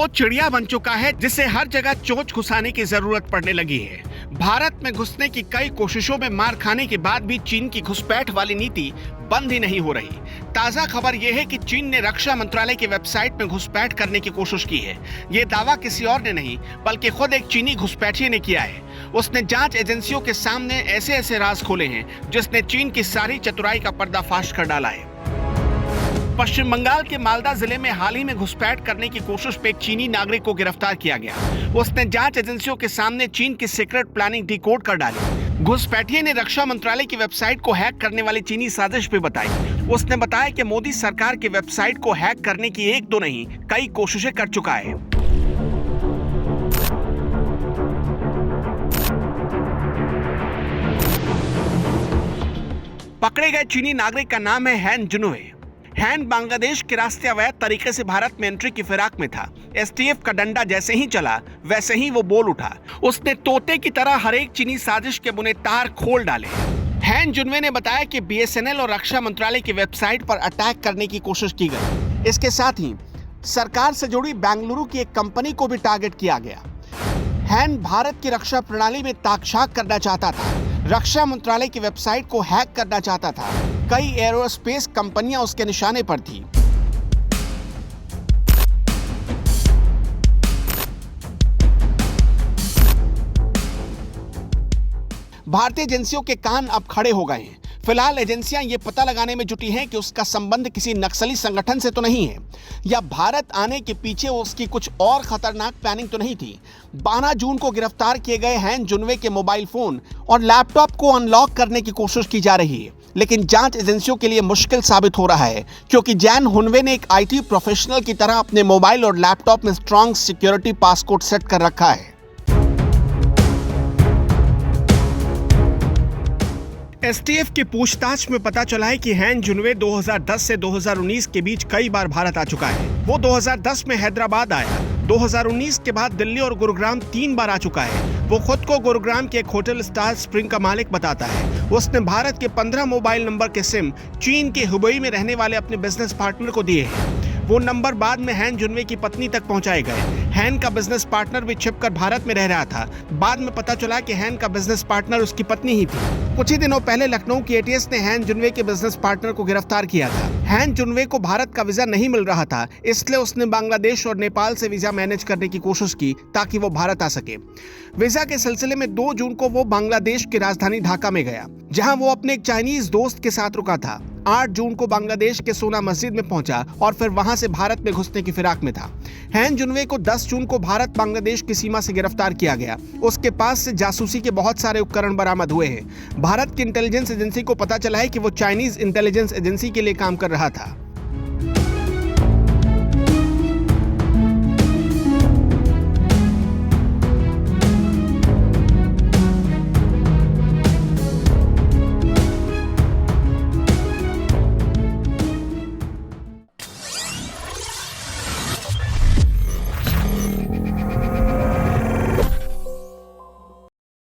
वो चिड़िया बन चुका है जिसे हर जगह चोंच घुसाने की जरूरत पड़ने लगी है। भारत में घुसने की कई कोशिशों में मार खाने के बाद भी चीन की घुसपैठ वाली नीति बंद ही नहीं हो रही। ताजा खबर यह है कि चीन ने रक्षा मंत्रालय की वेबसाइट में घुसपैठ करने की कोशिश की है। ये दावा किसी और ने नहीं बल्कि खुद एक चीनी घुसपैठिए ने किया है। उसने जांच एजेंसियों के सामने ऐसे ऐसे राज खोले हैं जिसने चीन की सारी चतुराई का पर्दाफाश कर डाला है। पश्चिम बंगाल के मालदा जिले में हाल ही में घुसपैठ करने की कोशिश में एक चीनी नागरिक को गिरफ्तार किया गया। उसने जांच एजेंसियों के सामने चीन की सीक्रेट प्लानिंग डिकोड कर डाली। घुसपैठिए ने रक्षा मंत्रालय की वेबसाइट को हैक करने वाली चीनी साजिश भी बताई। उसने बताया कि मोदी सरकार की वेबसाइट को हैक करने की एक दो नहीं कई कोशिशें कर चुका है। पकड़े गए चीनी नागरिक का नाम है हैन जुनवे। हैन बांग्लादेश के रास्ते अवैध तरीके से भारत में एंट्री की फिराक में था। एसटीएफ का डंडा जैसे ही चला वैसे ही वो बोल उठा। उसने तोते की तरह हर एक चीनी साजिश के बुने तार खोल डाले। हैन जुनवे ने बताया कि बीएसएनएल और रक्षा मंत्रालय की वेबसाइट पर अटैक करने की कोशिश की गई। इसके साथ ही सरकार से जुड़ी बेंगलुरु की एक कंपनी को भी टारगेट किया गया। हैन भारत की रक्षा प्रणाली में ताकझाक करना चाहता था, रक्षा मंत्रालय की वेबसाइट को हैक करना चाहता था। कई एरोस्पेस कंपनियां उसके निशाने पर थी। भारतीय एजेंसियों के कान अब खड़े हो गए हैं। फिलहाल एजेंसियां ये पता लगाने में जुटी हैं कि उसका संबंध किसी नक्सली संगठन से तो नहीं है या भारत आने के पीछे उसकी कुछ और खतरनाक प्लानिंग तो नहीं थी। 12 जून को गिरफ्तार किए गए हैन जुनवे के मोबाइल फोन और लैपटॉप को अनलॉक करने की कोशिश की जा रही है, लेकिन जांच एजेंसियों के लिए मुश्किल साबित हो रहा है क्योंकि जैन हुनवे ने एक आईटी प्रोफेशनल की तरह अपने मोबाइल और लैपटॉप में स्ट्रॉन्ग सिक्योरिटी पासकोड सेट कर रखा है। एसटीएफ की पूछताछ में पता चला है कि हैन जुनवे 2010 से 2019 के बीच कई बार भारत आ चुका है। वो 2010 में हैदराबाद आया। 2019 के बाद दिल्ली और गुरुग्राम 3 बार आ चुका है। वो खुद को गुरुग्राम के एक होटल स्टार स्प्रिंग का मालिक बताता है। उसने भारत के 15 मोबाइल नंबर के सिम चीन के हुबेई में रहने वाले अपने बिजनेस पार्टनर को दिए हैं। वो नंबर बाद में हैन जुनवे की पत्नी तक पहुंचाए गए। हैन का बिजनेस पार्टनर भी छिपकर भारत में रह रहा था। बाद में पता चला कि हैन का बिजनेस पार्टनर उसकी पत्नी ही थी। कुछ ही दिनों पहले लखनऊ की एटीएस ने हैन जुनवे के बिजनेस पार्टनर को गिरफ्तार किया था। हैन जुनवे को भारत का वीजा नहीं मिल रहा था, इसलिए उसने बांग्लादेश और नेपाल से वीजा मैनेज करने की कोशिश की ताकि वो भारत आ सके। वीजा के सिलसिले में 2 जून को वो बांग्लादेश की राजधानी ढाका में गया, जहां वो अपने एक चाइनीज दोस्त के साथ रुका था। 8 जून को बांग्लादेश के सोना मस्जिद में पहुंचा और फिर वहां से भारत में घुसने की फिराक में था। हैन जुनवे को 10 जून को भारत बांग्लादेश की सीमा से गिरफ्तार किया गया। उसके पास से जासूसी के बहुत सारे उपकरण बरामद हुए हैं। भारत की इंटेलिजेंस एजेंसी को पता चला है कि वो चाइनीज इंटेलिजेंस एजेंसी के लिए काम कर रहा था।